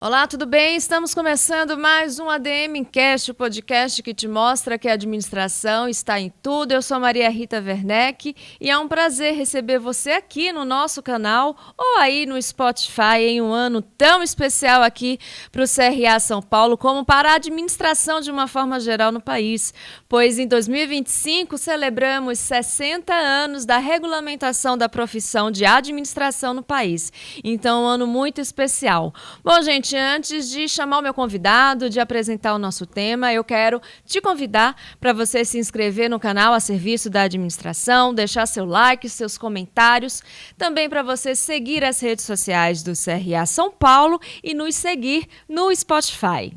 Olá, tudo bem? Estamos começando mais um ADM Cast, o podcast que te mostra que a administração está em tudo. Eu sou Maria Rita Werneck e é um prazer receber você aqui no nosso canal ou aí no Spotify em um ano tão especial aqui para o CRA São Paulo como para a administração de uma forma geral no país, pois em 2025 celebramos 60 anos da regulamentação da profissão de administração no país. Então, um ano muito especial. Bom, gente, antes de chamar o meu convidado, de apresentar o nosso tema, eu quero te convidar para você se inscrever no canal a serviço da administração, deixar seu like, seus comentários, também para você seguir as redes sociais do CRA São Paulo e nos seguir no Spotify.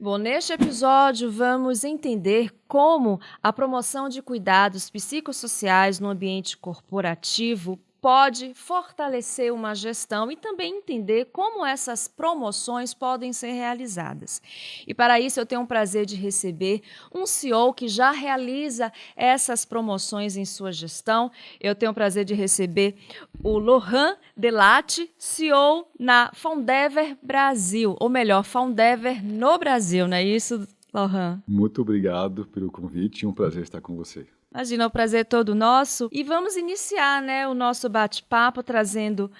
Bom, neste episódio vamos entender como a promoção de cuidados psicossociais no ambiente corporativo pode fortalecer uma gestão e também entender como essas promoções podem ser realizadas. E para isso eu tenho o prazer de receber um CEO que já realiza essas promoções em sua gestão. Eu tenho o prazer de receber o Laurent Delate, CEO na Foundever Brasil, ou melhor, Foundever no Brasil, não é isso, Laurent? Muito obrigado pelo convite, um prazer estar com você. Imagina, o prazer é todo nosso. E vamos iniciar, o nosso bate-papo trazendo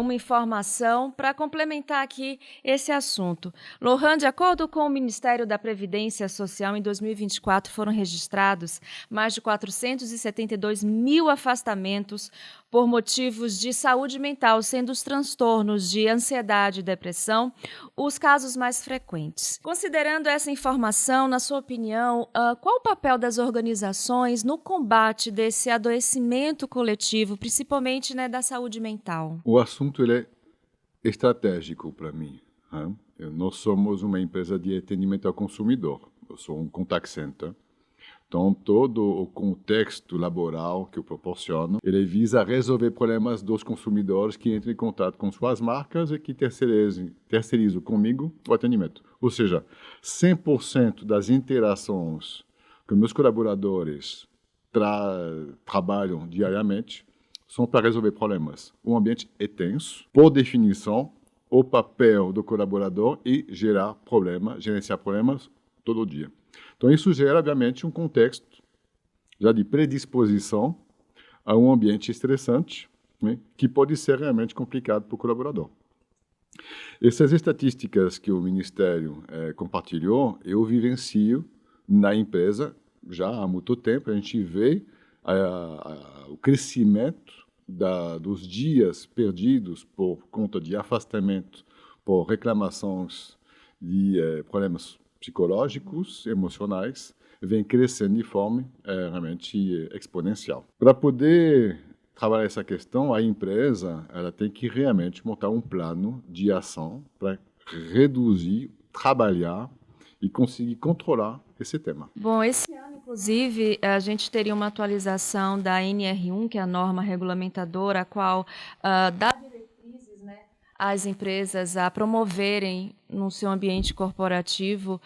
uma informação para complementar aqui esse assunto. Laurent, de acordo com o Ministério da Previdência Social, em 2024 foram registrados mais de 472 mil afastamentos por motivos de saúde mental, sendo os transtornos de ansiedade e depressão os casos mais frequentes. Considerando essa informação, na sua opinião, qual o papel das organizações no combate desse adoecimento coletivo, principalmente da saúde mental? O assunto ele é estratégico para mim. Nós somos uma empresa de atendimento ao consumidor. Eu sou um contact center. Então, todo o contexto laboral que eu proporciono, ele visa resolver problemas dos consumidores que entram em contato com suas marcas e que terceirizam comigo o atendimento. Ou seja, 100% das interações que meus colaboradores trabalham diariamente são para resolver problemas. O ambiente é tenso. Por definição, o papel do colaborador é gerenciar problemas todo dia. Então, isso gera, obviamente, um contexto já de predisposição a um ambiente estressante, que pode ser realmente complicado para o colaborador. Essas estatísticas que o Ministério compartilhou, eu vivencio na empresa já há muito tempo. A gente vê o crescimento dos dias perdidos por conta de afastamento, por reclamações de problemas psicológicos, emocionais, vem crescendo de forma realmente exponencial. Para poder trabalhar essa questão, a empresa ela tem que realmente montar um plano de ação para reduzir, trabalhar e conseguir controlar esse tema. Bom, esse ano, inclusive, a gente teria uma atualização da NR1, que é a norma regulamentadora, a qual dá diretrizes às empresas a promoverem no seu ambiente corporativo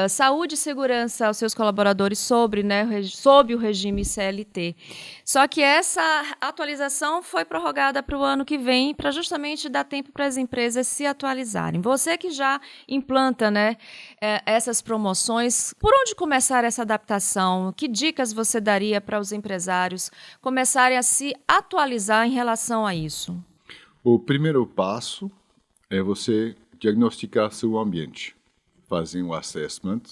saúde e segurança aos seus colaboradores sob o regime CLT. Só que essa atualização foi prorrogada para o ano que vem para justamente dar tempo para as empresas se atualizarem. Você que já implanta essas promoções, por onde começar essa adaptação? Que dicas você daria para os empresários começarem a se atualizar em relação a isso? O primeiro passo é você diagnosticar seu ambiente, fazer um assessment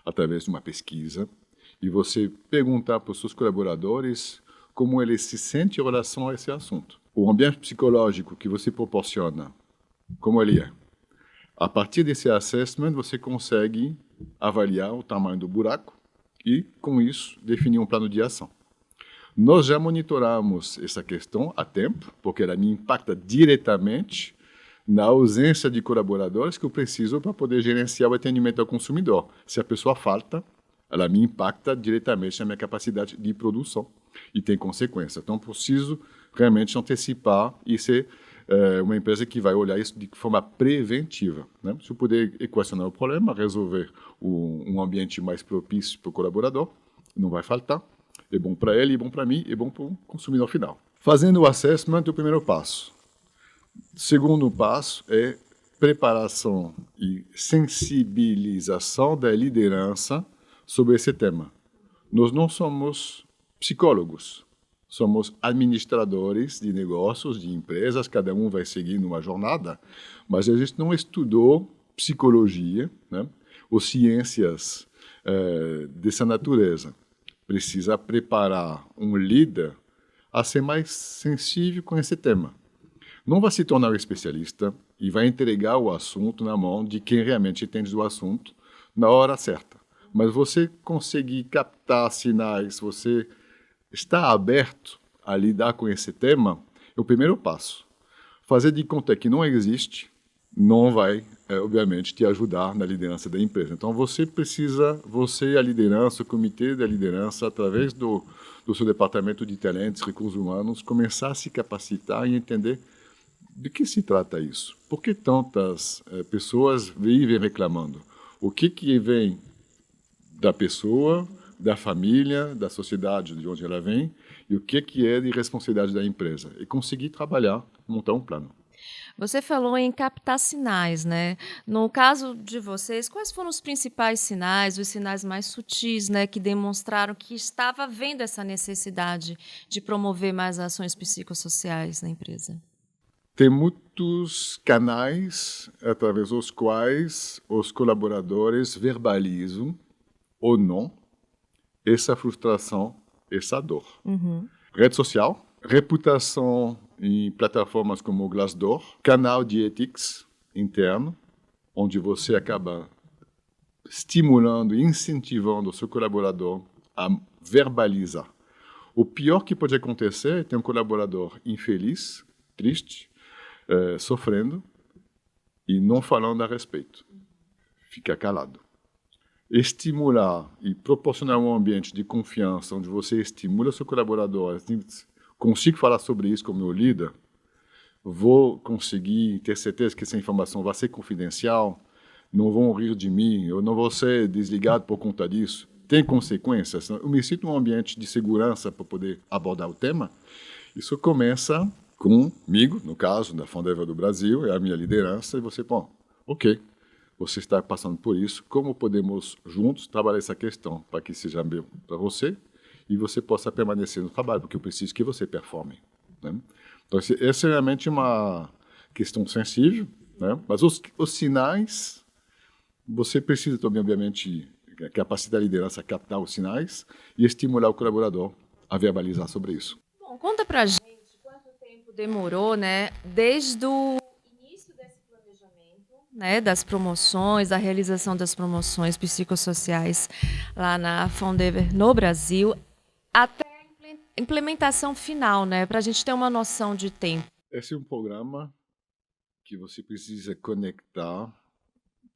através de uma pesquisa e você perguntar para os seus colaboradores como eles se sentem em relação a esse assunto. O ambiente psicológico que você proporciona, como ele é. A partir desse assessment, você consegue avaliar o tamanho do buraco e, com isso, definir um plano de ação. Nós já monitoramos essa questão há tempo, porque ela me impacta diretamente na ausência de colaboradores que eu preciso para poder gerenciar o atendimento ao consumidor. Se a pessoa falta, ela me impacta diretamente na minha capacidade de produção e tem consequência. Então, preciso realmente antecipar e ser uma empresa que vai olhar isso de forma preventiva. Se eu puder equacionar o problema, resolver um ambiente mais propício para o colaborador, não vai faltar. É bom para ele, é bom para mim, é bom para o consumidor final. Fazendo o assessment é o primeiro passo. Segundo passo é preparação e sensibilização da liderança sobre esse tema. Nós não somos psicólogos, somos administradores de negócios, de empresas, cada um vai seguindo uma jornada, mas a gente não estudou psicologia, né, ou ciências dessa natureza. Precisa preparar um líder a ser mais sensível com esse tema. Não vai se tornar um especialista e vai entregar o assunto na mão de quem realmente entende do assunto na hora certa. Mas você conseguir captar sinais, você está aberto a lidar com esse tema, é o primeiro passo. Fazer de conta que não existe não vai, obviamente, te ajudar na liderança da empresa. Então, você precisa, você, a liderança, o comitê da liderança, através do seu departamento de talentos, recursos humanos, começar a se capacitar e entender de que se trata isso. Por que tantas pessoas vivem reclamando? O que vem da pessoa, da família, da sociedade de onde ela vem, e o que é de responsabilidade da empresa. E conseguir trabalhar, montar um plano. Você falou em captar sinais, né? No caso de vocês, quais foram os principais sinais, os sinais mais sutis, né, que demonstraram que estava havendo essa necessidade de promover mais ações psicossociais na empresa? Tem muitos canais através dos quais os colaboradores verbalizam ou não essa frustração, essa dor. Rede social, reputação em plataformas como o Glassdoor, canal de ethics interno, onde você acaba estimulando e incentivando o seu colaborador a verbalizar. O pior que pode acontecer é ter um colaborador infeliz, triste, sofrendo e não falando a respeito. Fica calado. Estimular e proporcionar um ambiente de confiança onde você estimula seu colaborador, consigo falar sobre isso com o meu líder, vou conseguir ter certeza que essa informação vai ser confidencial, não vão rir de mim, eu não vou ser desligado por conta disso, tem consequências. Eu me sinto num ambiente de segurança para poder abordar o tema. Isso começa comigo, no caso da Fondever do Brasil, é a minha liderança, e você, bom, ok, você está passando por isso, como podemos juntos trabalhar essa questão para que seja bem para você e você possa permanecer no trabalho, porque eu preciso que você performe, né? Então, essa é realmente uma questão sensível, né? Mas os sinais, você precisa também, obviamente, capacitar a liderança a captar os sinais e estimular o colaborador a verbalizar sobre isso. Bom, conta pra gente quanto tempo demorou, né, desde o início desse planejamento, né, das promoções, da realização das promoções psicossociais lá na Fondever no Brasil, até a implementação final, né, para a gente ter uma noção de tempo. Esse é um programa que você precisa conectar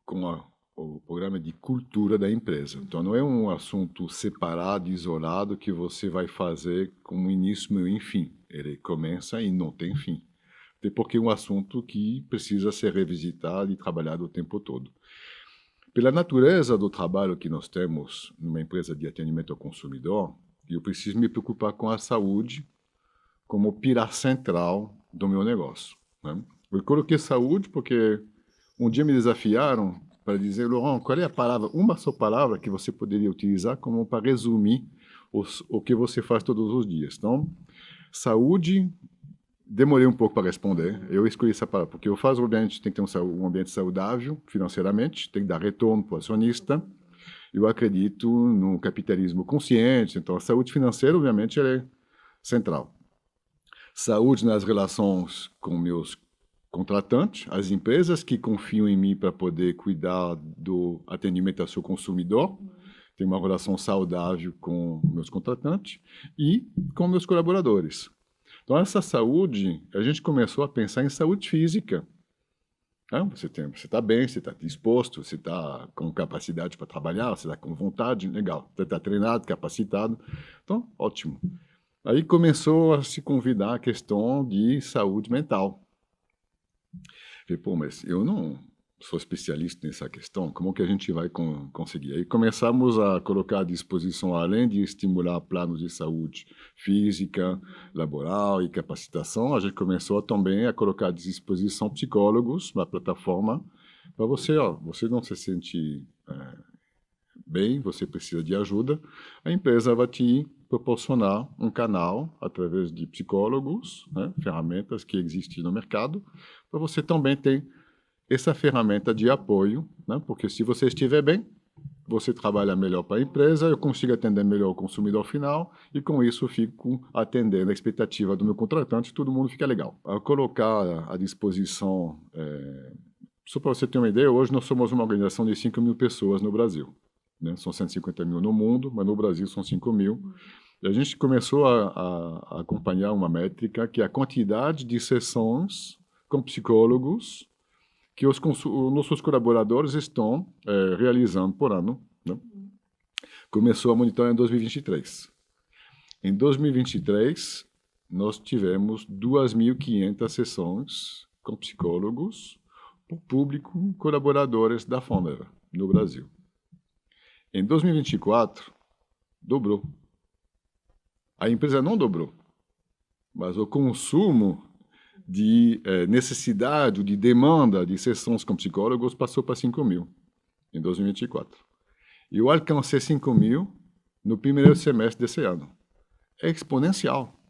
com o programa de cultura da empresa. Então, não é um assunto separado, isolado, que você vai fazer com início, meio e fim. Ele começa e não tem fim. Até porque é um assunto que precisa ser revisitado e trabalhado o tempo todo. Pela natureza do trabalho que nós temos numa empresa de atendimento ao consumidor, eu preciso me preocupar com a saúde como pilar central do meu negócio, né? Eu coloquei saúde porque um dia me desafiaram para dizer, Laurent, qual é a palavra, uma só palavra que você poderia utilizar como para resumir o que você faz todos os dias. Então, saúde, demorei um pouco para responder. Eu escolhi essa palavra porque eu faço, obviamente, tem que ter um ambiente saudável financeiramente, tem que dar retorno para o acionista. Eu acredito no capitalismo consciente, então a saúde financeira, obviamente, ela é central. Saúde nas relações com meus contratantes, as empresas que confiam em mim para poder cuidar do atendimento ao seu consumidor, tem uma relação saudável com meus contratantes e com meus colaboradores. Então, essa saúde, a gente começou a pensar em saúde física. Você está bem, você está disposto, você está com capacidade para trabalhar, você está com vontade, legal. Você está treinado, capacitado, então, ótimo. Aí começou a se convidar a questão de saúde mental. Falei, pô, mas eu não sou especialista nessa questão, como que a gente vai conseguir? Aí começamos a colocar à disposição, além de estimular planos de saúde física, laboral e capacitação, a gente começou também a colocar à disposição psicólogos na plataforma para você, você não se sente bem, você precisa de ajuda, a empresa vai te proporcionar um canal através de psicólogos, né, ferramentas que existem no mercado, para você também ter essa ferramenta de apoio, né? Porque se você estiver bem, você trabalha melhor para a empresa, eu consigo atender melhor o consumidor final e com isso eu fico atendendo a expectativa do meu contratante e todo mundo fica legal. Ao colocar à disposição, só para você ter uma ideia, hoje nós somos uma organização de 5 mil pessoas no Brasil, né? São 150 mil no mundo, mas no Brasil são 5 mil. E a gente começou a acompanhar uma métrica que é a quantidade de sessões com psicólogos que os nossos colaboradores estão realizando por ano, né? Começou a monitorar em 2023. Em 2023, nós tivemos 2.500 sessões com psicólogos por público colaboradores da Fonever no Brasil. Em 2024, dobrou. A empresa não dobrou, mas o consumo de necessidade, de demanda de sessões com psicólogos passou para 5 mil em 2024. E eu alcancei 5 mil no primeiro semestre desse ano. É exponencial.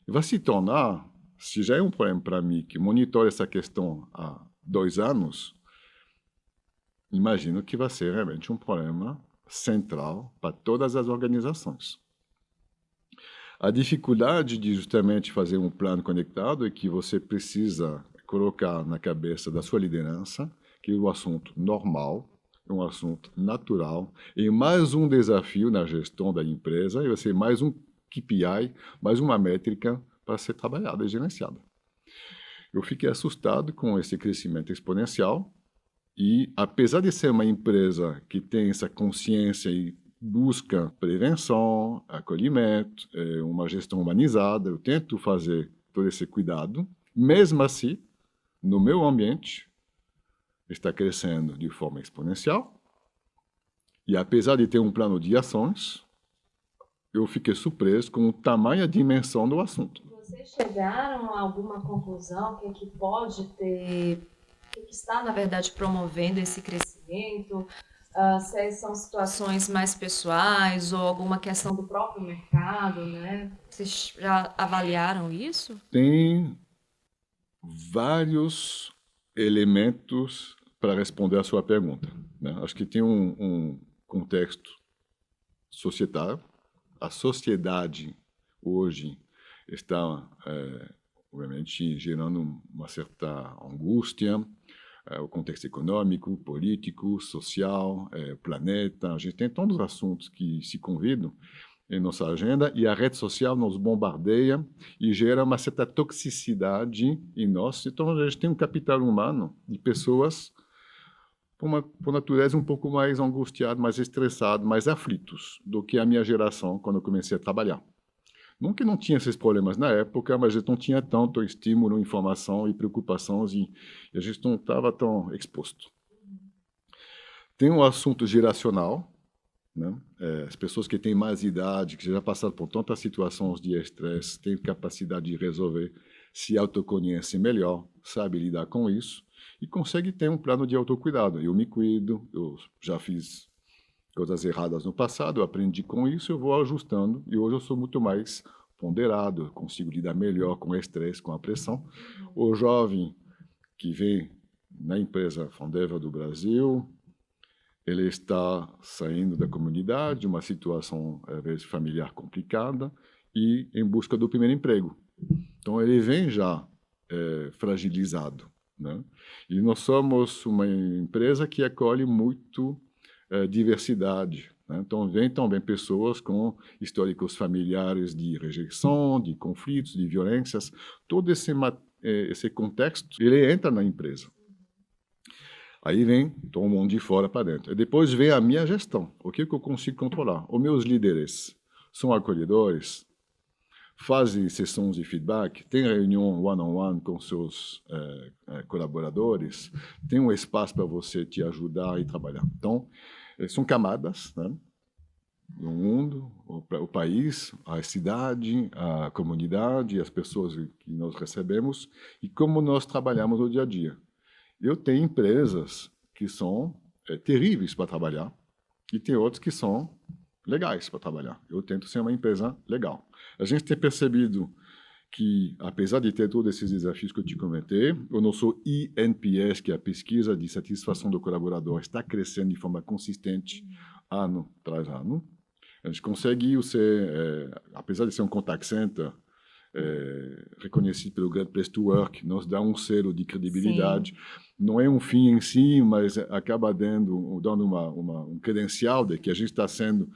E vai se tornar, se já é um problema para mim, que monitoro essa questão há 2 anos, imagino que vai ser realmente um problema central para todas as organizações. A dificuldade de justamente fazer um plano conectado é que você precisa colocar na cabeça da sua liderança que o assunto normal é um assunto natural e mais um desafio na gestão da empresa e vai ser mais um KPI, mais uma métrica para ser trabalhada e gerenciada. Eu fiquei assustado com esse crescimento exponencial e, apesar de ser uma empresa que tem essa consciência e busca prevenção, acolhimento, uma gestão humanizada. Eu tento fazer todo esse cuidado. Mesmo assim, no meu ambiente, está crescendo de forma exponencial. E apesar de ter um plano de ações, eu fiquei surpreso com o tamanho e a dimensão do assunto. Vocês chegaram a alguma conclusão que pode ter, que está, na verdade, promovendo esse crescimento? Se são situações mais pessoais ou alguma questão do próprio mercado, né? Vocês já avaliaram isso? Tem vários elementos para responder a sua pergunta, né? Acho que tem um contexto societário. A sociedade hoje está, obviamente, gerando uma certa angústia, o contexto econômico, político, social, planeta. A gente tem tantos assuntos que se convidam em nossa agenda e a rede social nos bombardeia e gera uma certa toxicidade em nós. Então, a gente tem um capital humano de pessoas por natureza um pouco mais angustiados, mais estressados, mais aflitos do que a minha geração quando eu comecei a trabalhar. Não que não tinha esses problemas na época, mas a gente não tinha tanto estímulo, informação e preocupações e a gente não estava tão exposto. Tem um assunto geracional, né? As pessoas que têm mais idade, que já passaram por tantas situações de estresse, têm capacidade de resolver, se autoconhecem melhor, sabem lidar com isso e conseguem ter um plano de autocuidado. Eu me cuido, eu já fiz coisas erradas no passado, eu aprendi com isso, eu vou ajustando e hoje eu sou muito mais ponderado, eu consigo lidar melhor com o estresse, com a pressão. O jovem que vem na empresa Fonever do Brasil, ele está saindo da comunidade, uma situação às vezes familiar complicada e em busca do primeiro emprego. Então ele vem já fragilizado, né? E nós somos uma empresa que acolhe muito diversidade, né? Então, vem também pessoas com históricos familiares de rejeição, de conflitos, de violências. Todo esse contexto, ele entra na empresa. Aí vem todo mundo de fora para dentro. E depois vem a minha gestão. O que eu consigo controlar? Os meus líderes são acolhedores, fazem sessões de feedback, tem reunião one-on-one com seus colaboradores, tem um espaço para você te ajudar e trabalhar. Então, são camadas, né? O mundo, o país, a cidade, a comunidade, as pessoas que nós recebemos e como nós trabalhamos no dia a dia. Eu tenho empresas que são terríveis para trabalhar e tem outras que são legais para trabalhar. Eu tento ser uma empresa legal. A gente tem percebido que, apesar de ter todos esses desafios que eu te comentei, o nosso eNPS, que é a pesquisa de satisfação do colaborador, está crescendo de forma consistente ano tras ano. A gente conseguiu ser, apesar de ser um contact center, reconhecido pelo Great Place to Work, nos dá um selo de credibilidade. Sim. Não é um fim em si, mas acaba dando um credencial de que a gente está sendo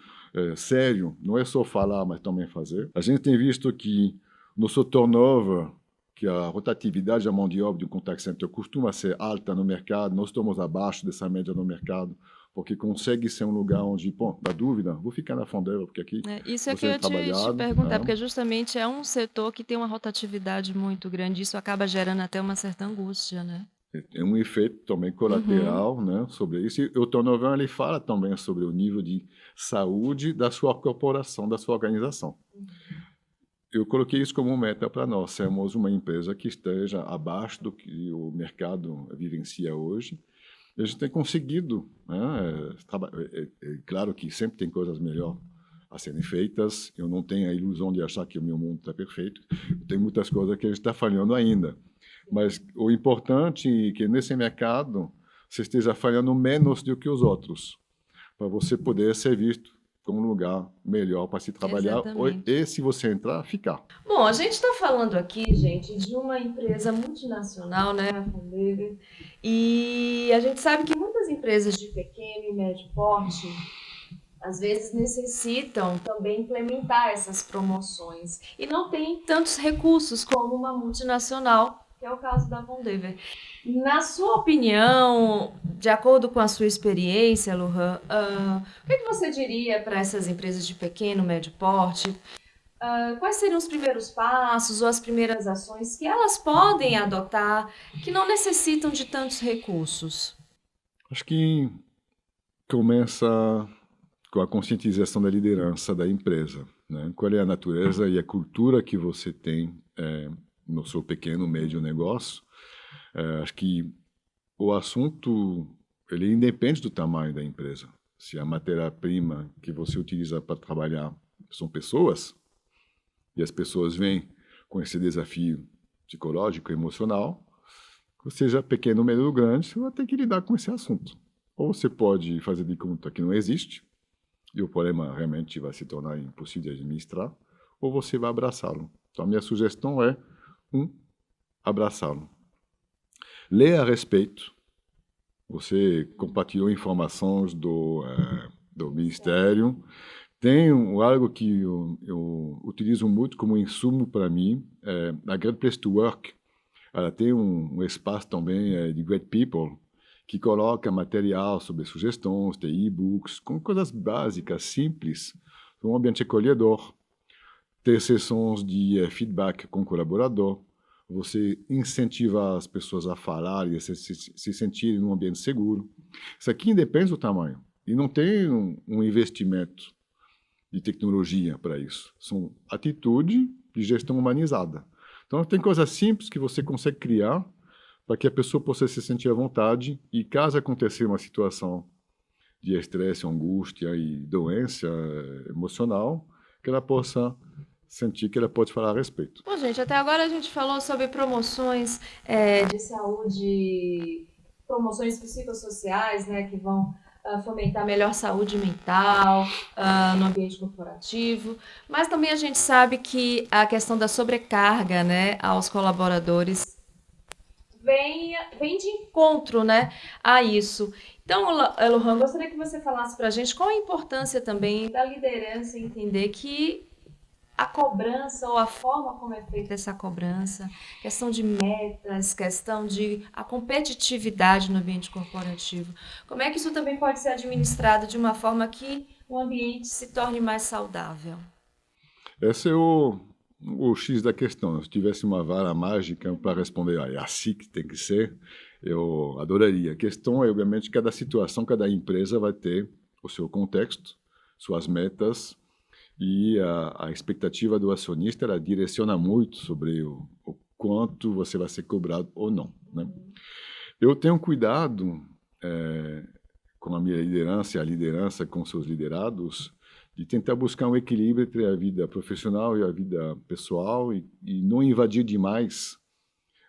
sério, não é só falar, mas também fazer. A gente tem visto que nosso turnover, que a rotatividade da mão de obra de um contact center costuma ser alta no mercado, nós estamos abaixo dessa média no mercado, porque consegue ser um lugar onde, pô, na dúvida, vou ficar na Fondeira, porque aqui isso é que eu ia te perguntar, porque justamente é um setor que tem uma rotatividade muito grande, isso acaba gerando até uma certa angústia, né? É um efeito também colateral, né, sobre isso. E o turnover, ele fala também sobre o nível de saúde da sua corporação, da sua organização. Eu coloquei isso como meta para nós, sermos uma empresa que esteja abaixo do que o mercado vivencia hoje. E a gente tem conseguido, né, claro que sempre tem coisas melhores a serem feitas, eu não tenho a ilusão de achar que o meu mundo está perfeito, tem muitas coisas que a gente está falhando ainda. Mas o importante é que nesse mercado você esteja falhando menos do que os outros, para você poder ser visto como um lugar melhor para se trabalhar. Exatamente. E se você entrar, ficar. Bom, a gente está falando aqui, gente, de uma empresa multinacional, né, a Fondeira, e a gente sabe que muitas empresas de pequeno e médio porte às vezes necessitam também implementar essas promoções e não tem tantos recursos como uma multinacional, que é o caso da Vondever. Na sua opinião, de acordo com a sua experiência, Lohan, o que você diria para essas empresas de pequeno, médio porte? Quais seriam os primeiros passos ou as primeiras ações que elas podem adotar que não necessitam de tantos recursos? Acho que começa com a conscientização da liderança da empresa, né? Qual é a natureza e a cultura que você tem no seu pequeno, médio negócio. Acho que o assunto ele independe do tamanho da empresa. Se a matéria-prima que você utiliza para trabalhar são pessoas, e as pessoas vêm com esse desafio psicológico, emocional, seja pequeno, médio ou grande, você vai ter que lidar com esse assunto. Ou você pode fazer de conta que não existe, e o problema realmente vai se tornar impossível de administrar, ou você vai abraçá-lo. Então, a minha sugestão é abraçá-lo. Leia a respeito. Você compartilhou informações do Ministério. Tem algo que eu utilizo muito como insumo para mim. A Great Place to Work, ela tem um espaço também de Great People, que coloca material sobre sugestões, tem e-books, com coisas básicas, simples, um ambiente acolhedor, ter sessões de feedback com o colaborador, você incentivar as pessoas a falar e a se sentirem num ambiente seguro. Isso aqui independe do tamanho. E não tem um investimento de tecnologia para isso. São atitude de gestão humanizada. Então, tem coisas simples que você consegue criar para que a pessoa possa se sentir à vontade e, caso acontecer uma situação de estresse, angústia e doença emocional, que ela possa sentir que ela pode falar a respeito. Bom, gente, até agora a gente falou sobre promoções de saúde, promoções psicossociais, né, que vão fomentar melhor saúde mental no ambiente corporativo, mas também a gente sabe que a questão da sobrecarga, né, aos colaboradores vem de encontro, né, a isso. Então, Lohan, gostaria que você falasse para a gente qual a importância também da liderança entender que a cobrança ou a forma como é feita essa cobrança, questão de metas, questão de a competitividade no ambiente corporativo. Como é que isso também pode ser administrado de uma forma que o ambiente se torne mais saudável? Esse é o o X da questão. Se tivesse uma vara mágica para responder, é assim que tem que ser, eu adoraria. A questão é, obviamente, cada situação, cada empresa vai ter o seu contexto, suas metas, e a expectativa do acionista, ela direciona muito sobre o quanto você vai ser cobrado ou não, né? Eu tenho cuidado com a minha liderança e a liderança com seus liderados, de tentar buscar um equilíbrio entre a vida profissional e a vida pessoal e não invadir demais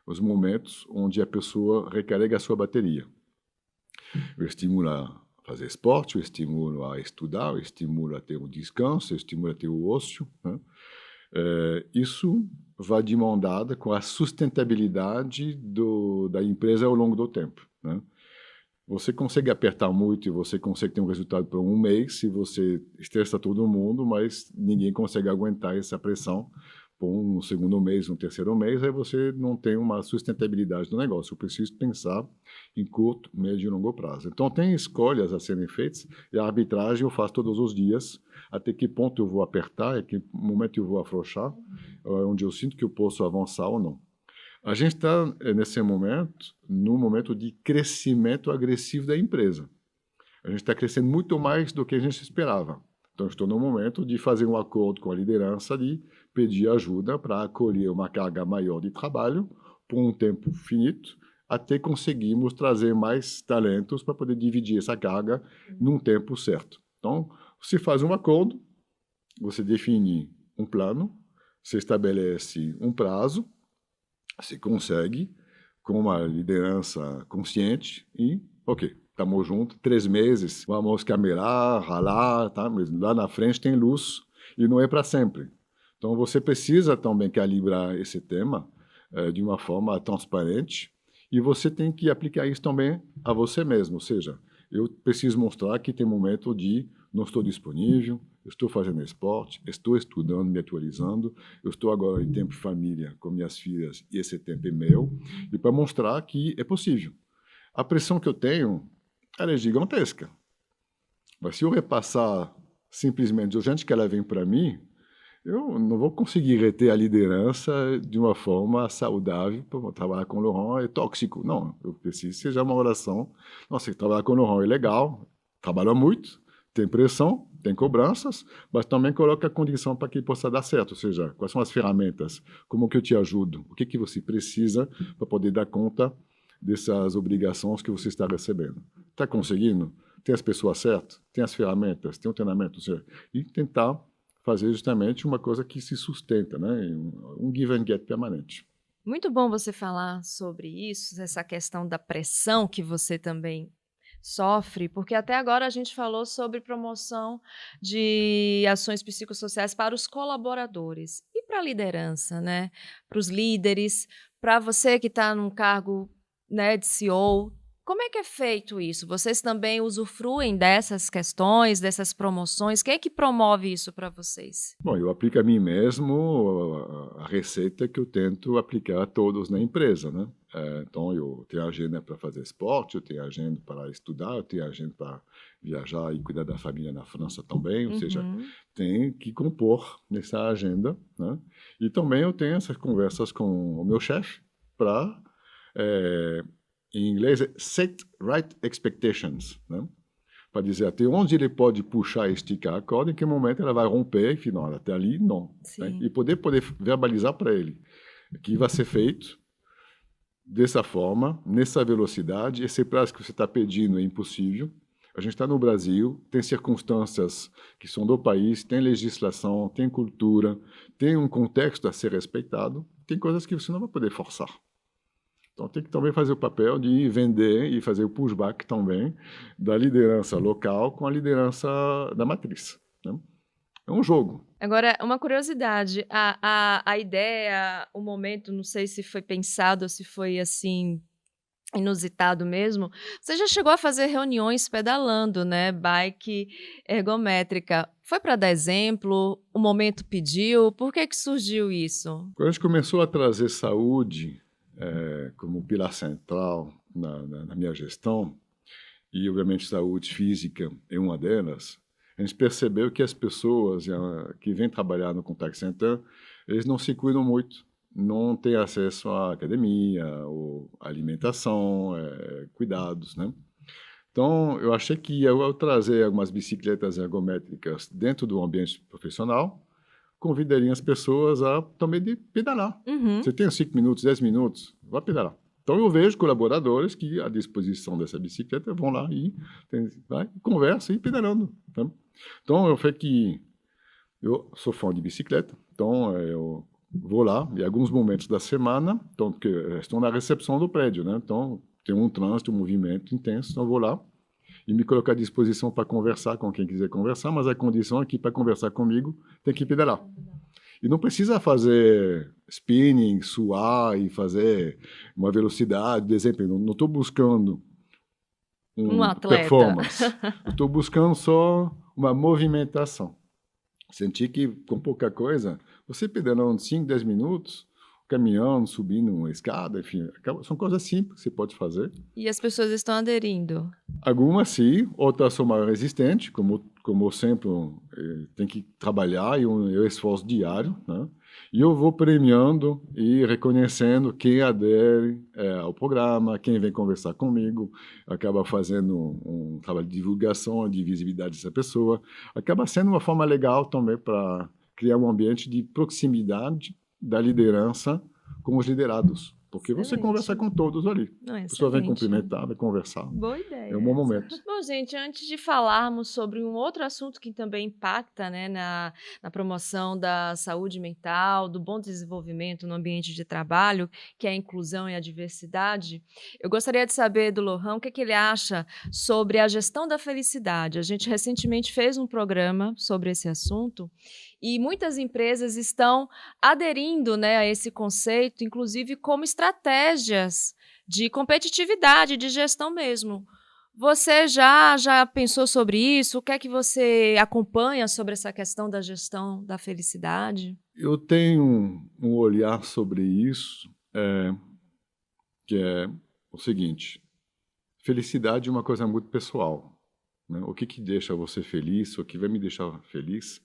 os momentos onde a pessoa recarrega a sua bateria. Eu estimulo a fazer esporte, eu estimulo a estudar, eu estimulo a ter um descanso, eu estimulo a ter o ócio, né? Isso vai de mão dada com a sustentabilidade da empresa ao longo do tempo, né? Você consegue apertar muito e você consegue ter um resultado por um mês se você estressa todo mundo, mas ninguém consegue aguentar essa pressão por um segundo mês, um terceiro mês, aí você não tem uma sustentabilidade do negócio. Eu preciso pensar em curto, médio e longo prazo. Então, tem escolhas a serem feitas e a arbitragem eu faço todos os dias, até que ponto eu vou apertar, em que momento eu vou afrouxar, onde eu sinto que eu posso avançar ou não. A gente está, nesse momento, num momento de crescimento agressivo da empresa. A gente está crescendo muito mais do que a gente esperava. Então, estou no momento de fazer um acordo com a liderança, de pedir ajuda para acolher uma carga maior de trabalho por um tempo finito, até conseguirmos trazer mais talentos para poder dividir essa carga num tempo certo. Então, você faz um acordo, você define um plano, você estabelece um prazo, se consegue, com uma liderança consciente e, ok, estamos juntos, 3 meses, vamos camerar, ralar, tá? Mas lá na frente tem luz e não é para sempre. Então, você precisa também calibrar esse tema de uma forma transparente e você tem que aplicar isso também a você mesmo, ou seja, eu preciso mostrar que tem momento de não estou disponível, eu estou fazendo esporte, estou estudando, me atualizando, eu estou agora em tempo de família com minhas filhas e esse tempo é meu, e para mostrar que é possível. A pressão que eu tenho, ela é gigantesca. Mas se eu repassar simplesmente urgente que ela vem para mim, eu não vou conseguir reter a liderança de uma forma saudável para trabalhar com o Laurent é tóxico. Não, eu preciso que seja uma oração. Nossa, trabalhar com o Laurent é legal, trabalha muito, tem pressão, tem cobranças, mas também coloca a condição para que possa dar certo. Ou seja, quais são as ferramentas? Como que eu te ajudo? O que que você precisa para poder dar conta dessas obrigações que você está recebendo? Está conseguindo? Tem as pessoas certas? Tem as ferramentas? Tem o treinamento certo? E tentar fazer justamente uma coisa que se sustenta, né? Um give and get permanente. Muito bom você falar sobre isso, essa questão da pressão que você também sofre, porque até agora a gente falou sobre promoção de ações psicossociais para os colaboradores e para a liderança, né? Para os líderes, para você que está num cargo, né, de CEO. Como é que é feito isso? Vocês também usufruem dessas questões, dessas promoções? Quem é que promove isso para vocês? Bom, eu aplico a mim mesmo a receita que eu tento aplicar a todos na empresa, né? Então, eu tenho agenda para fazer esporte, eu tenho agenda para estudar, eu tenho agenda para viajar e cuidar da família na França também, ou seja, tem que compor nessa agenda, né? E também eu tenho essas conversas com o meu chefe para, em inglês, set right expectations, né? Para dizer até onde ele pode puxar e esticar a corda, em que momento ela vai romper, e final, até ali, não. Né? E poder verbalizar para ele que vai ser feito dessa forma, nessa velocidade, esse prazo que você está pedindo é impossível. A gente está no Brasil, tem circunstâncias que são do país, tem legislação, tem cultura, tem um contexto a ser respeitado, tem coisas que você não vai poder forçar. Então, tem que também fazer o papel de vender e fazer o pushback também da liderança local com a liderança da matriz, né? É um jogo. Agora, uma curiosidade, a ideia, o momento, não sei se foi pensado ou se foi, assim, inusitado mesmo, você já chegou a fazer reuniões pedalando, né, bike ergométrica. Foi para dar exemplo? O momento pediu? Por que que surgiu isso? Quando a gente começou a trazer saúde como pilar central na minha gestão, e obviamente saúde física é uma delas, a gente percebeu que as pessoas que vêm trabalhar no contact center eles não se cuidam muito, não têm acesso à academia, ou alimentação, cuidados, né? Então, eu achei que ao trazer algumas bicicletas ergométricas dentro do ambiente profissional, convidaria as pessoas a também de pedalar. Uhum. Você tem 5 minutos, 10 minutos, vá pedalar. Então, eu vejo colaboradores que, à disposição dessa bicicleta, vão lá e conversam e pedalando. Tá? Então, eu sei que eu sou fã de bicicleta, então eu vou lá em alguns momentos da semana, então, porque estou na recepção do prédio, né? Então, tem um trânsito, um movimento intenso, então eu vou lá e me colocar à disposição para conversar com quem quiser conversar, mas a condição é que para conversar comigo tem que pedalar. E não precisa fazer spinning, suar e fazer uma velocidade, desempenho. Não estou buscando Um atleta. performance. Estou buscando só uma movimentação. Sentir que, com pouca coisa, você pedalando 5, 10 minutos, caminhando, subindo uma escada, enfim, são coisas simples que você pode fazer. E as pessoas estão aderindo? Algumas sim, outras são mais resistentes, como sempre, tem que trabalhar e um esforço diário, né? E eu vou premiando e reconhecendo quem adere ao programa, quem vem conversar comigo, acaba fazendo um trabalho de divulgação, de visibilidade dessa pessoa, acaba sendo uma forma legal também para criar um ambiente de proximidade da liderança com os liderados. Porque Excelente. Você conversa com todos ali. Não, a pessoa vem excelente. cumprimentar, vai conversar. Boa ideia. É um bom momento. Bom, gente, antes de falarmos sobre um outro assunto que também impacta, né, na promoção da saúde mental, do bom desenvolvimento no ambiente de trabalho, que é a inclusão e a diversidade, eu gostaria de saber do Lohan o que ele acha sobre a gestão da felicidade. A gente recentemente fez um programa sobre esse assunto e muitas empresas estão aderindo, né, a esse conceito, inclusive como estratégias de competitividade, de gestão mesmo. Você já pensou sobre isso? O que é que você acompanha sobre essa questão da gestão da felicidade? Eu tenho um olhar sobre isso, que é o seguinte: felicidade é uma coisa muito pessoal, né? O que deixa você feliz, o que vai me deixar feliz,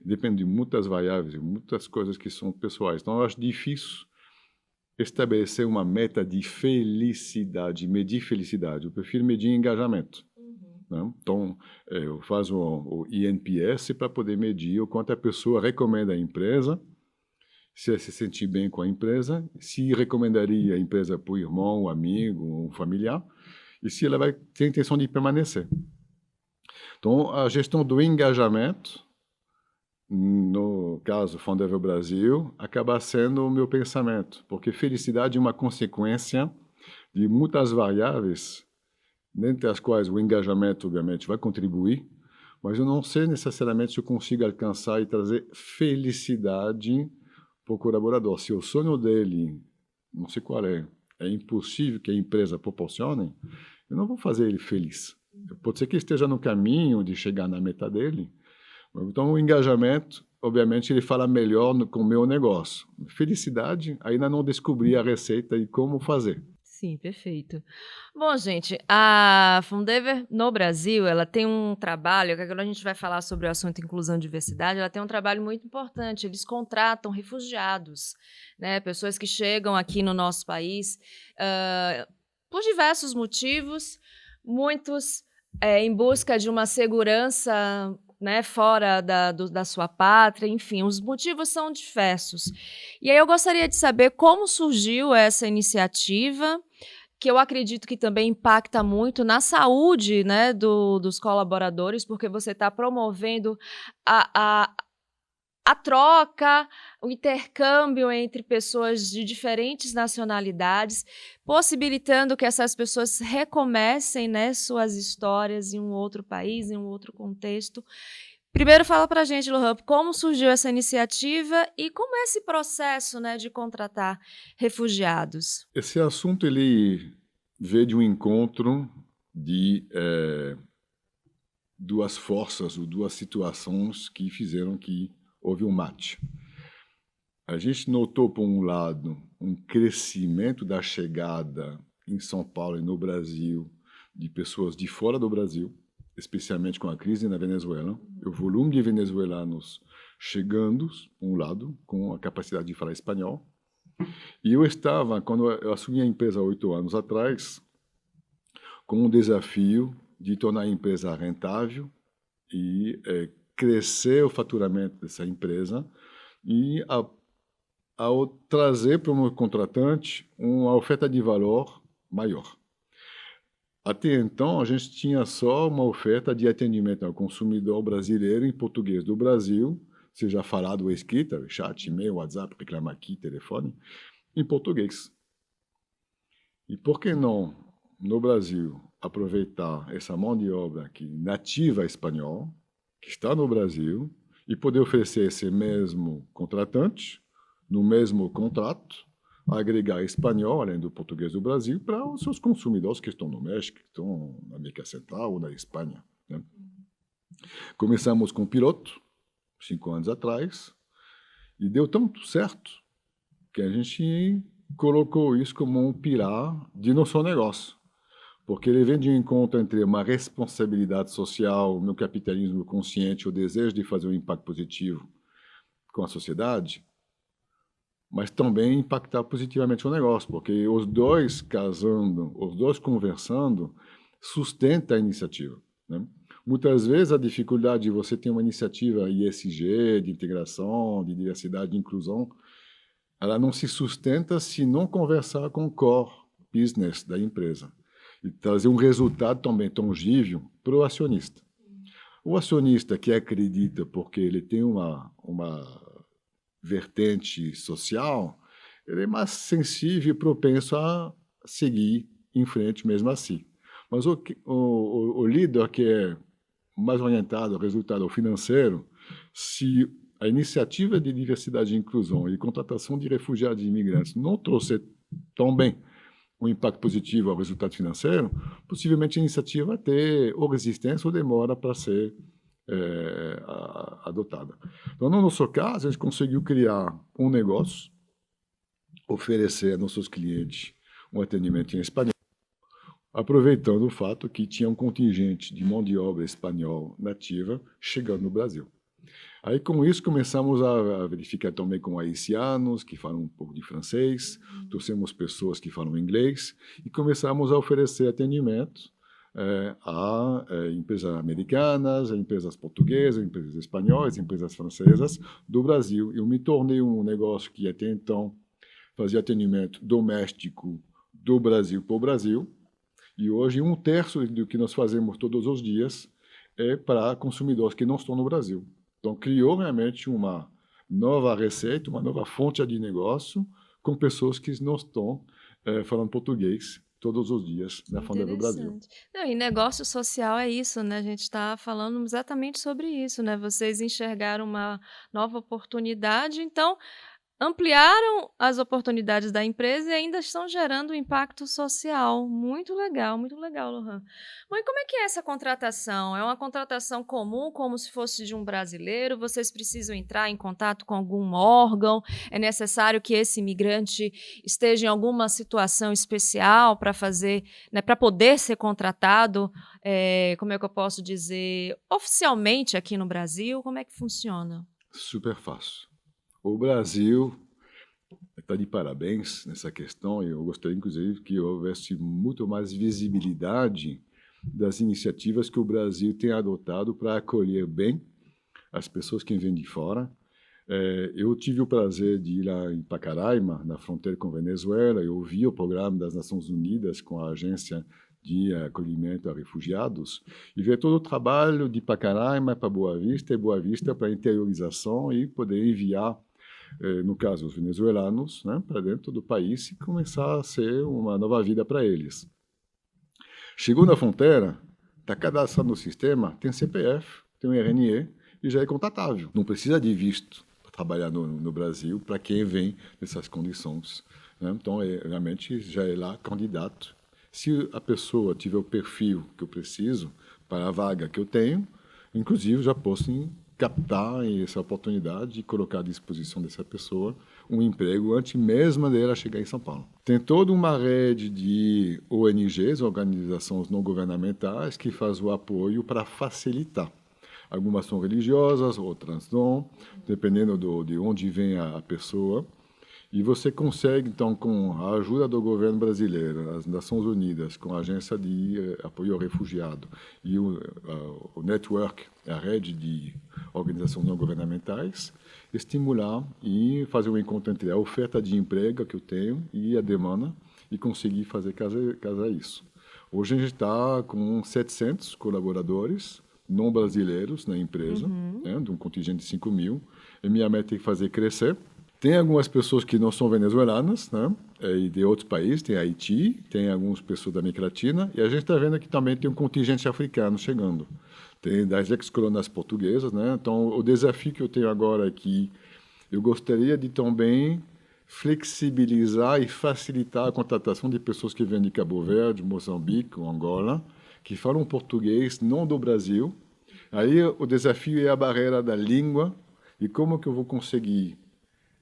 depende de muitas variáveis, muitas coisas que são pessoais. Então, eu acho difícil estabelecer uma meta de felicidade, medir felicidade. Eu prefiro medir engajamento. Né? Então, eu faço o INPS para poder medir o quanto a pessoa recomenda a empresa, se ela se sentir bem com a empresa, se recomendaria a empresa para o irmão, um amigo, um familiar, e se ela vai ter a intenção de permanecer. Então, a gestão do engajamento, no caso Fondevel Brasil, acaba sendo o meu pensamento, porque felicidade é uma consequência de muitas variáveis, dentre as quais o engajamento, obviamente, vai contribuir, mas eu não sei necessariamente se eu consigo alcançar e trazer felicidade para o colaborador. Se o sonho dele, não sei qual é impossível que a empresa proporcione, eu não vou fazer ele feliz. Pode ser que esteja no caminho de chegar na meta dele. Então, o engajamento, obviamente, ele fala melhor com o meu negócio. Felicidade, ainda não descobri a receita e como fazer. Sim, perfeito. Bom, gente, a Fondever no Brasil, ela tem um trabalho, que agora a gente vai falar sobre o assunto inclusão e diversidade, ela tem um trabalho muito importante, eles contratam refugiados, né, pessoas que chegam aqui no nosso país por diversos motivos, muitos em busca de uma segurança, né, fora da sua pátria, enfim, os motivos são diversos. E aí eu gostaria de saber como surgiu essa iniciativa, que eu acredito que também impacta muito na saúde, né, dos colaboradores, porque você está promovendo a troca, o intercâmbio entre pessoas de diferentes nacionalidades, possibilitando que essas pessoas recomecem, né, suas histórias em um outro país, em um outro contexto. Primeiro fala para a gente, Lohan, como surgiu essa iniciativa e como é esse processo, né, de contratar refugiados? Esse assunto ele veio de um encontro de duas forças ou duas situações que fizeram que houve um match. A gente notou, por um lado, um crescimento da chegada em São Paulo e no Brasil de pessoas de fora do Brasil, especialmente com a crise na Venezuela. O volume de venezuelanos chegando, por um lado, com a capacidade de falar espanhol. E eu estava, quando eu assumi a empresa 8 anos atrás, com um desafio de tornar a empresa rentável e crescer o faturamento dessa empresa e ao trazer para o meu contratante uma oferta de valor maior. Até então, a gente tinha só uma oferta de atendimento ao consumidor brasileiro em português do Brasil, seja falado ou escrita, chat, e-mail, WhatsApp, Reclame Aqui, telefone, em português. E por que não, no Brasil, aproveitar essa mão de obra aqui nativa espanhol, que está no Brasil, e poder oferecer esse mesmo contratante, no mesmo contrato, agregar espanhol, além do português do Brasil, para os seus consumidores que estão no México, que estão na América Central ou na Espanha, né? Começamos com um piloto, 5 anos atrás, e deu tanto certo que a gente colocou isso como um pilar de nosso negócio, porque ele vem de um encontro entre uma responsabilidade social, o meu capitalismo consciente, o desejo de fazer um impacto positivo com a sociedade, mas também impactar positivamente o negócio, porque os dois casando, os dois conversando, sustenta a iniciativa, né? Muitas vezes a dificuldade de você ter uma iniciativa ESG, de integração, de diversidade, de inclusão, ela não se sustenta se não conversar com o core business da empresa e trazer um resultado também tangível para o acionista. O acionista que acredita porque ele tem uma vertente social, ele é mais sensível e propenso a seguir em frente mesmo assim. Mas o líder que é mais orientado ao resultado financeiro, se a iniciativa de diversidade e inclusão e contratação de refugiados e imigrantes não trouxer tão bem um impacto positivo ao resultado financeiro, possivelmente a iniciativa vai ter ou resistência ou demora para ser adotada. Então, no nosso caso, a gente conseguiu criar um negócio, oferecer a nossos clientes um atendimento em espanhol, aproveitando o fato que tinha um contingente de mão de obra espanhol nativa chegando no Brasil. Aí, com isso, começamos a verificar também com haitianos, que falam um pouco de francês, trouxemos pessoas que falam inglês, e começamos a oferecer atendimento a empresas americanas, a empresas portuguesas, a empresas espanholas, a empresas francesas do Brasil. Eu me tornei um negócio que até então fazia atendimento doméstico do Brasil para o Brasil, e hoje 1/3 do que nós fazemos todos os dias é para consumidores que não estão no Brasil. Então, criou realmente uma nova receita, uma nova fonte de negócio com pessoas que não estão falando português todos os dias na fronteira do Brasil. Não, e negócio social é isso, né? A gente está falando exatamente sobre isso, né? Vocês enxergaram uma nova oportunidade, então ampliaram as oportunidades da empresa e ainda estão gerando um impacto social. Muito legal, Lohan. Bom, e como é que é essa contratação? É uma contratação comum, como se fosse de um brasileiro? Vocês precisam entrar em contato com algum órgão? É necessário que esse imigrante esteja em alguma situação especial para fazer, né, para poder ser contratado, como é que eu posso dizer, oficialmente aqui no Brasil? Como é que funciona? Super fácil. O Brasil está de parabéns nessa questão e eu gostaria, inclusive, que houvesse muito mais visibilidade das iniciativas que o Brasil tem adotado para acolher bem as pessoas que vêm de fora. Eu tive o prazer de ir lá em Pacaraima, na fronteira com Venezuela, e ouvi o programa das Nações Unidas com a agência de acolhimento a refugiados, e ver todo o trabalho de Pacaraima para Boa Vista e Boa Vista para interiorização e poder enviar, no caso, os venezuelanos, né, para dentro do país e começar a ser uma nova vida para eles. Chegou na fronteira, está cadastrado no sistema, tem CPF, tem um RNE e já é contatável. Não precisa de visto para trabalhar no Brasil para quem vem nessas condições, né? Então, realmente, já é lá candidato. Se a pessoa tiver o perfil que eu preciso para a vaga que eu tenho, inclusive já posso captar essa oportunidade e colocar à disposição dessa pessoa um emprego antes mesmo dela chegar em São Paulo. Tem toda uma rede de ONGs, organizações não governamentais, que faz o apoio para facilitar. Algumas são religiosas, outras não, dependendo de onde vem a pessoa. E você consegue, então, com a ajuda do governo brasileiro, as Nações Unidas, com a Agência de Apoio ao Refugiado e o network, a rede de organizações não governamentais, estimular e fazer um encontro entre a oferta de emprego que eu tenho e a demanda e conseguir fazer casar isso. Hoje a gente está com 700 colaboradores não brasileiros na empresa, né, de um contingente de 5 mil. E minha meta é fazer crescer. Tem algumas pessoas que não são venezuelanas, né, e de outros países, tem Haiti, tem algumas pessoas da América Latina, e a gente está vendo que também tem um contingente africano chegando. Tem das ex-colônias portuguesas, né? Então, o desafio que eu tenho agora é que eu gostaria de também flexibilizar e facilitar a contratação de pessoas que vêm de Cabo Verde, Moçambique ou Angola, que falam português não do Brasil. Aí o desafio é a barreira da língua e como que eu vou conseguir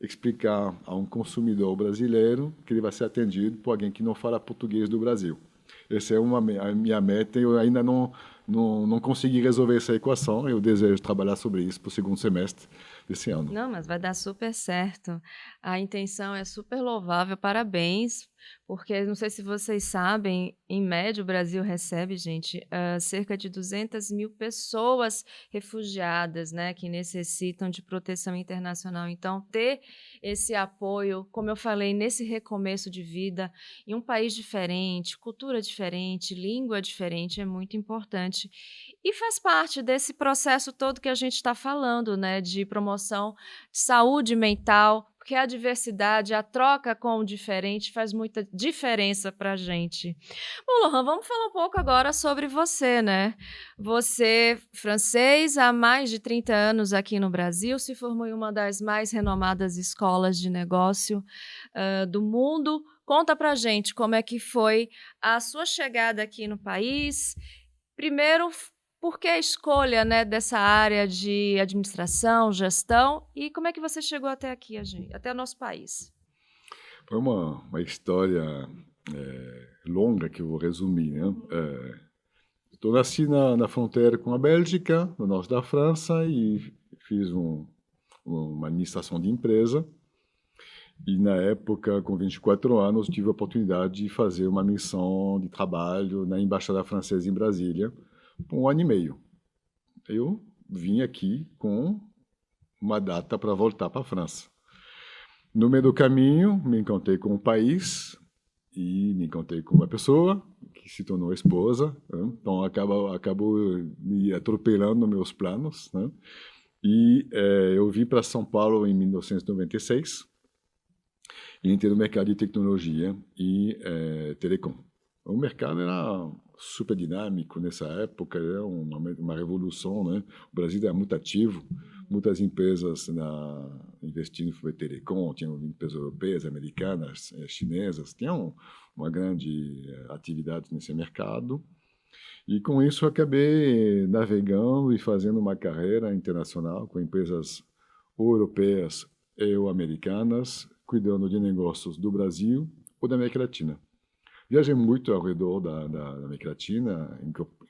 explicar a um consumidor brasileiro que ele vai ser atendido por alguém que não fala português do Brasil. Essa é a minha meta. Eu ainda não consegui resolver essa equação. Eu desejo trabalhar sobre isso para o segundo semestre desse ano. Não, mas vai dar super certo. A intenção é super louvável, parabéns, porque não sei se vocês sabem, em média o Brasil recebe, gente, cerca de 200 mil pessoas refugiadas, né, que necessitam de proteção internacional. Então, ter esse apoio, como eu falei, nesse recomeço de vida, em um país diferente, cultura diferente, língua diferente, é muito importante. E faz parte desse processo todo que a gente está falando, né, de promoção de saúde mental, porque a diversidade, a troca com o diferente faz muita diferença para a gente. Bom, Lohan, vamos falar um pouco agora sobre você, né? Você, francês, há mais de 30 anos aqui no Brasil, se formou em uma das mais renomadas escolas de negócio do mundo. Conta pra gente como é que foi a sua chegada aqui no país. Primeiro, por que a escolha, né, dessa área de administração, gestão, e como é que você chegou até aqui, até o nosso país? Foi uma história longa que eu vou resumir, né? Eu nasci na fronteira com a Bélgica, no norte da França, e fiz uma administração de empresa. E, na época, com 24 anos, tive a oportunidade de fazer uma missão de trabalho na Embaixada Francesa em Brasília, por 1 ano e meio. Eu vim aqui com uma data para voltar para a França. No meio do caminho, me encontrei com um país e me encontrei com uma pessoa que se tornou esposa, né? Então acabou me atropelando nos meus planos, né? E eu vim para São Paulo em 1996 e entrei no mercado de tecnologia e telecom. O mercado era super dinâmico nessa época, era uma revolução, né? O Brasil era muito ativo, muitas empresas investindo em telecom, tinham empresas europeias, americanas, chinesas, tinham uma grande atividade nesse mercado. E com isso eu acabei navegando e fazendo uma carreira internacional com empresas europeias e americanas, cuidando de negócios do Brasil ou da América Latina. Viajei muito ao redor da América Latina,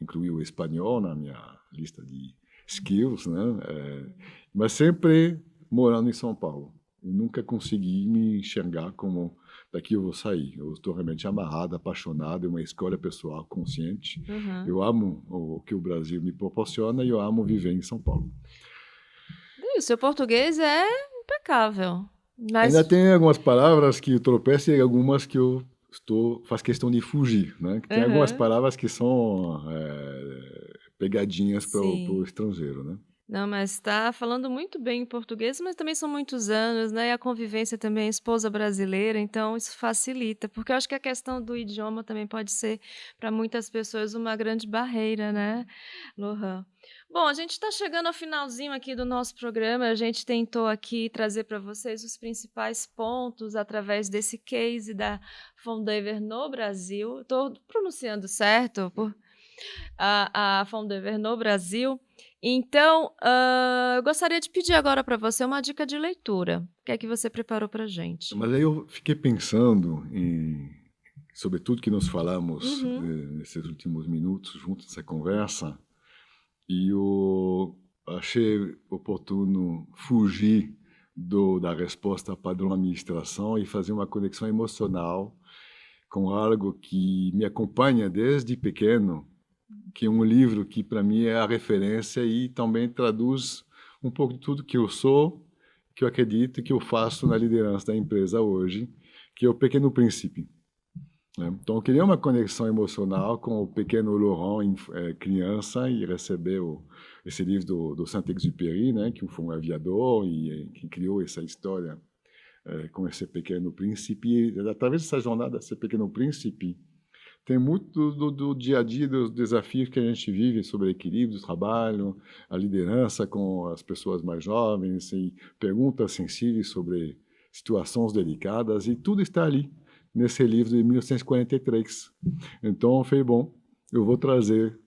incluí o espanhol na minha lista de skills, né? Mas sempre morando em São Paulo. Eu nunca consegui me enxergar como daqui eu vou sair. Eu estou realmente amarrado, apaixonado, é uma escolha pessoal consciente. Uhum. Eu amo o que o Brasil me proporciona e eu amo viver em São Paulo. E o seu português é impecável. Mas... Ainda tem algumas palavras que eu tropeço e algumas que eu faço questão de fugir, né? Tem algumas palavras que são pegadinhas para o estrangeiro, né? Não, mas está falando muito bem em português, mas também são muitos anos, né? E a convivência também, esposa brasileira, então isso facilita, porque eu acho que a questão do idioma também pode ser, para muitas pessoas, uma grande barreira, né, Lohan? Bom, a gente está chegando ao finalzinho aqui do nosso programa, a gente tentou aqui trazer para vocês os principais pontos através desse case da Fondever no Brasil. Estou pronunciando certo? A Fondever no Brasil. Então, eu gostaria de pedir agora para você uma dica de leitura. O que é que você preparou para a gente? Mas aí eu fiquei pensando sobre tudo que nós falamos nesses últimos minutos juntos nessa conversa. E achei oportuno fugir da resposta padrão administração e fazer uma conexão emocional com algo que me acompanha desde pequeno, que é um livro que para mim é a referência e também traduz um pouco de tudo que eu sou, que eu acredito, que eu faço na liderança da empresa hoje, que é o Pequeno Príncipe. Então, eu queria uma conexão emocional com o pequeno Laurent, criança, e receber esse livro do Saint-Exupéry, né, que foi um aviador e que criou essa história com esse pequeno príncipe. E, através dessa jornada, esse pequeno príncipe, tem muito do dia a dia, dos desafios que a gente vive sobre equilíbrio do trabalho, a liderança com as pessoas mais jovens, e perguntas sensíveis sobre situações delicadas, e tudo está ali nesse livro de 1943. Então, foi bom. Eu vou trazer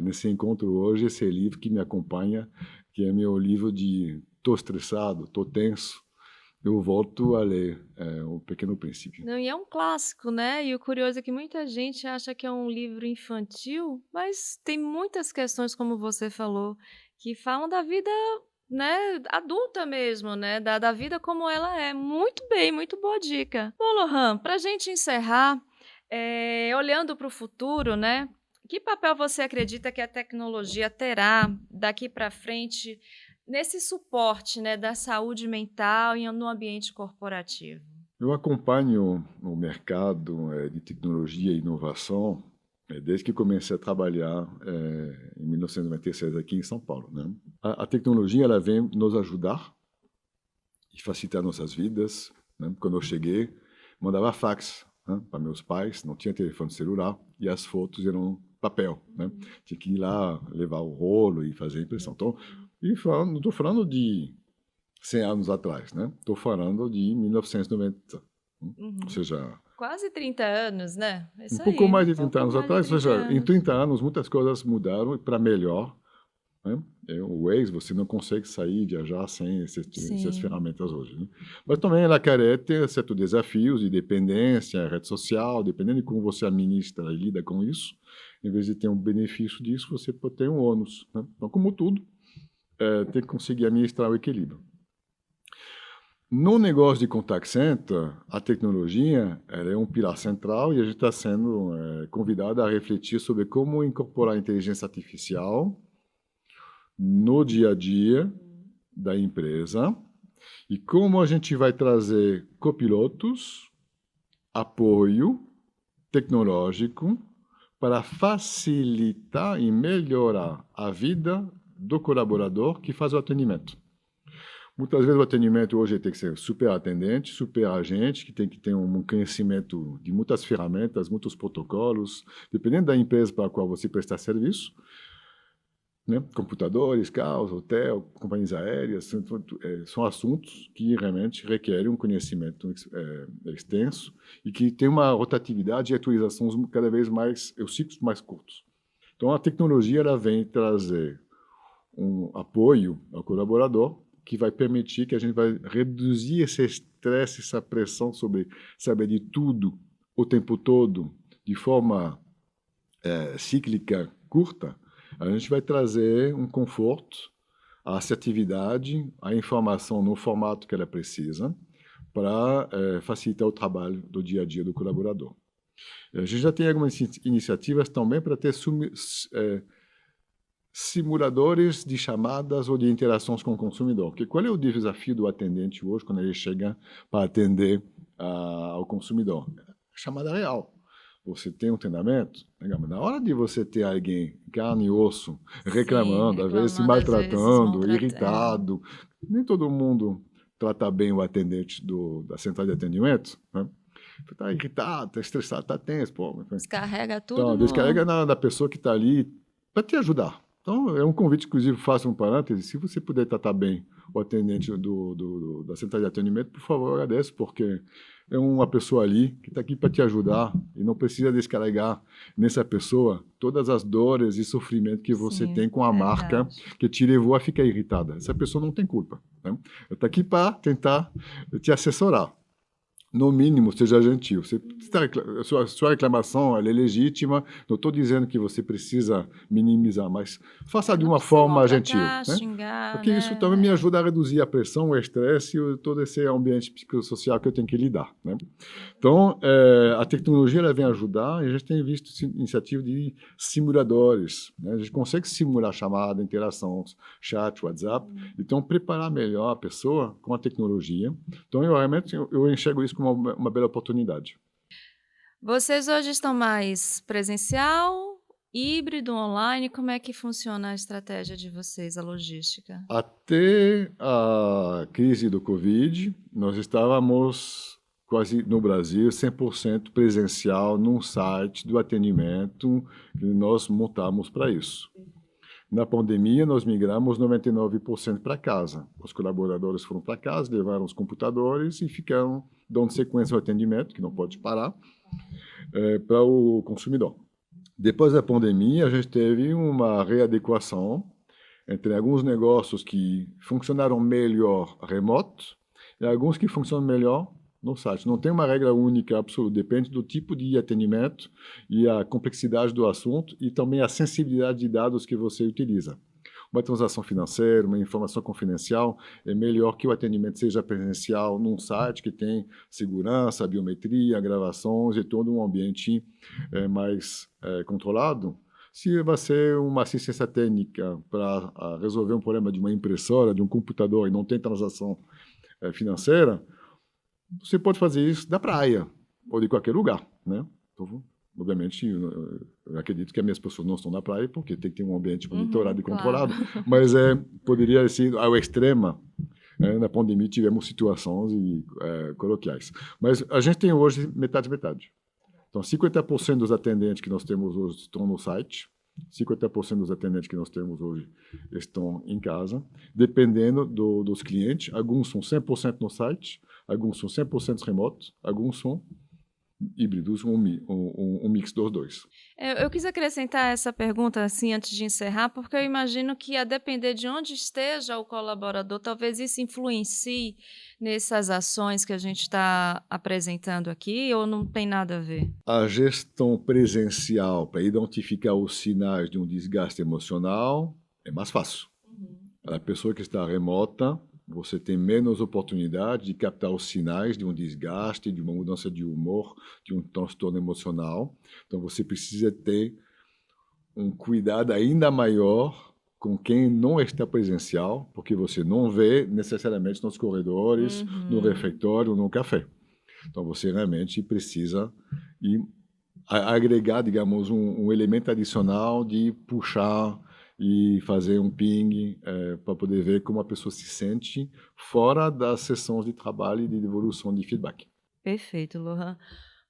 nesse encontro hoje esse livro que me acompanha, que é meu livro de "tô estressado, tô tenso", eu volto a ler O Pequeno Príncipe. Não, e é um clássico, né? E o curioso é que muita gente acha que é um livro infantil, mas tem muitas questões, como você falou, que falam da vida, né, adulta mesmo, né? Da vida como ela é. Muito bem, muito boa dica. Bom, Lohan, para a gente encerrar, olhando para o futuro, né? Que papel você acredita que a tecnologia terá daqui para frente nesse suporte, né, da saúde mental e no ambiente corporativo? Eu acompanho o mercado de tecnologia e inovação desde que comecei a trabalhar em 1996 aqui em São Paulo, né? A tecnologia ela vem nos ajudar e facilitar nossas vidas, né? Quando eu cheguei, mandava fax, né, para meus pais, não tinha telefone celular e as fotos eram papel, né? Tinha que ir lá levar o rolo e fazer a impressão. Então, não estou falando de 100 anos atrás, né? Estou falando de 1990, ou seja, Quase 30 anos, né? É um isso pouco aí, mais um de 30 pouco anos mais de atrás, ou 30 seja, em anos. 30 anos muitas coisas mudaram para melhor, né? O Waze, você não consegue sair, viajar sem essas Sim. ferramentas hoje, né? Mas também ela carece certos desafios de dependência, rede social, dependendo de como você administra e lida com isso, em vez de ter um benefício disso, você pode ter um ônus, né? Então, como tudo, tem que conseguir administrar o equilíbrio. No negócio de contact center, a tecnologia ela é um pilar central e a gente está sendo convidado a refletir sobre como incorporar a inteligência artificial no dia a dia da empresa e como a gente vai trazer copilotos, apoio tecnológico para facilitar e melhorar a vida do colaborador que faz o atendimento. Muitas vezes o atendimento hoje tem que ser super atendente, super agente, que tem que ter um conhecimento de muitas ferramentas, muitos protocolos, dependendo da empresa para a qual você prestar serviço, né? Computadores, carros, hotel, companhias aéreas, são assuntos que realmente requerem um conhecimento extenso e que tem uma rotatividade e atualizações cada vez mais, os ciclos mais curtos. Então, a tecnologia ela vem trazer um apoio ao colaborador que vai permitir que a gente vai reduzir esse estresse, essa pressão sobre saber de tudo o tempo todo, de forma cíclica, curta. A gente vai trazer um conforto, a assertividade, a informação no formato que ela precisa para facilitar o trabalho do dia a dia do colaborador. A gente já tem algumas iniciativas também para ter simuladores de chamadas ou de interações com o consumidor. Porque qual é o desafio do atendente hoje quando ele chega para atender ao consumidor? Chamada real. Você tem um treinamento, na hora de você ter alguém, carne e osso, reclamando, às vezes se maltratando, irritado, nem todo mundo trata bem o atendente da central de atendimento, né? Está irritado, está estressado, está tenso. Descarrega tudo. Então, descarrega na pessoa que está ali para te ajudar. Então, é um convite, inclusive, faça um parêntese. Se você puder tratar bem o atendente da central de atendimento, por favor, agradeço, porque é uma pessoa ali que está aqui para te ajudar e não precisa descarregar nessa pessoa todas as dores e sofrimento que você tem com a marca que te levou a ficar irritada. Essa pessoa não tem culpa, né? Está aqui para tentar te assessorar. no mínimo, seja gentil. Sua reclamação ela é legítima, não estou dizendo que você precisa minimizar, mas faça de uma forma gentil. Né? Xingar, Porque né? isso também me ajuda a reduzir a pressão, o estresse e todo esse ambiente psicossocial que eu tenho que lidar. Né? Então, a tecnologia ela vem ajudar, e a gente tem visto iniciativas de simuladores. Né? A gente consegue simular chamada, interação, chat, WhatsApp, então preparar melhor a pessoa com a tecnologia. Então, realmente, eu enxergo isso como uma bela oportunidade. Vocês hoje estão mais presencial, híbrido, online? Como é que funciona a estratégia de vocês, a logística? Até a crise do Covid, nós estávamos quase no Brasil 100% presencial num site do atendimento que nós montamos para isso. Na pandemia, nós migramos 99% para casa. Os colaboradores foram para casa, levaram os computadores e ficaram dando sequência ao atendimento, que não pode parar, para o consumidor. Depois da pandemia, a gente teve uma readequação entre alguns negócios que funcionaram melhor remoto e alguns que funcionam melhor no site. Não tem uma regra única absoluta, depende do tipo de atendimento e a complexidade do assunto e também a sensibilidade de dados que você utiliza. Uma transação financeira, uma informação confidencial, é melhor que o atendimento seja presencial num site que tem segurança, biometria, gravações e todo um ambiente mais controlado. Se vai ser uma assistência técnica para resolver um problema de uma impressora, de um computador e não tem transação financeira, você pode fazer isso da praia ou de qualquer lugar, né? Então, obviamente, eu acredito que as minhas pessoas não estão na praia porque tem que ter um ambiente monitorado e controlado, claro. Mas poderia ser ao extremo. Na pandemia tivemos situações coloquiais. Mas a gente tem hoje metade. Então, 50% dos atendentes que nós temos hoje estão no site, 50% dos atendentes que nós temos hoje estão em casa, dependendo dos clientes. Alguns são 100% no site, alguns são 100% remotos, alguns são híbridos, um mix dos dois. Eu quis acrescentar essa pergunta assim antes de encerrar, porque eu imagino que a depender de onde esteja o colaborador, talvez isso influencie nessas ações que a gente está apresentando aqui, ou não tem nada a ver? A gestão presencial para identificar os sinais de um desgaste emocional é mais fácil. A pessoa que está remota, você tem menos oportunidade de captar os sinais de um desgaste, de uma mudança de humor, de um transtorno emocional. Então, você precisa ter um cuidado ainda maior com quem não está presencial, porque você não vê necessariamente nos corredores, no refeitório, no café. Então, você realmente precisa agregar, digamos, um elemento adicional de puxar e fazer um ping para poder ver como a pessoa se sente fora das sessões de trabalho e de devolução de feedback. Perfeito, Lohan.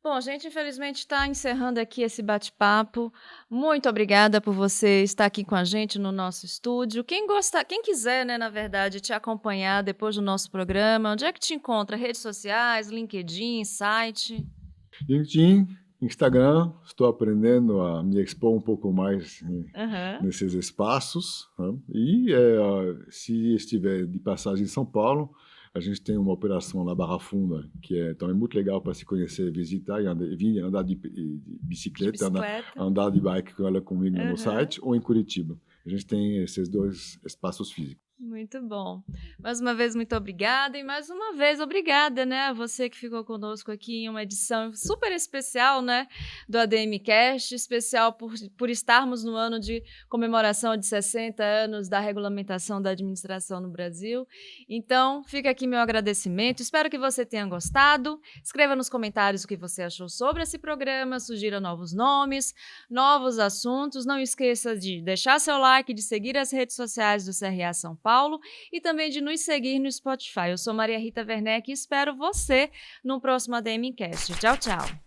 Bom, a gente infelizmente está encerrando aqui esse bate-papo. Muito obrigada por você estar aqui com a gente no nosso estúdio. Quem quiser, né, na verdade, te acompanhar depois do nosso programa, onde é que te encontra? Redes sociais, LinkedIn, site? LinkedIn, Instagram, estou aprendendo a me expor um pouco mais nesses espaços. Né? E se estiver de passagem em São Paulo, a gente tem uma operação na Barra Funda, que é também muito legal para se conhecer, visitar e andar de bicicleta, andar de bike com ela comigo no site, ou em Curitiba. A gente tem esses dois espaços físicos. Muito bom. Mais uma vez, muito obrigada. E mais uma vez, obrigada, né, a você que ficou conosco aqui em uma edição super especial, né, do ADMcast, especial por estarmos no ano de comemoração de 60 anos da regulamentação da administração no Brasil. Então, fica aqui meu agradecimento. Espero que você tenha gostado. Escreva nos comentários o que você achou sobre esse programa, sugira novos nomes, novos assuntos. Não esqueça de deixar seu like, de seguir as redes sociais do CRA São Paulo e também de nos seguir no Spotify. Eu sou Maria Rita Werneck e espero você no próximo ADMcast. Tchau, tchau!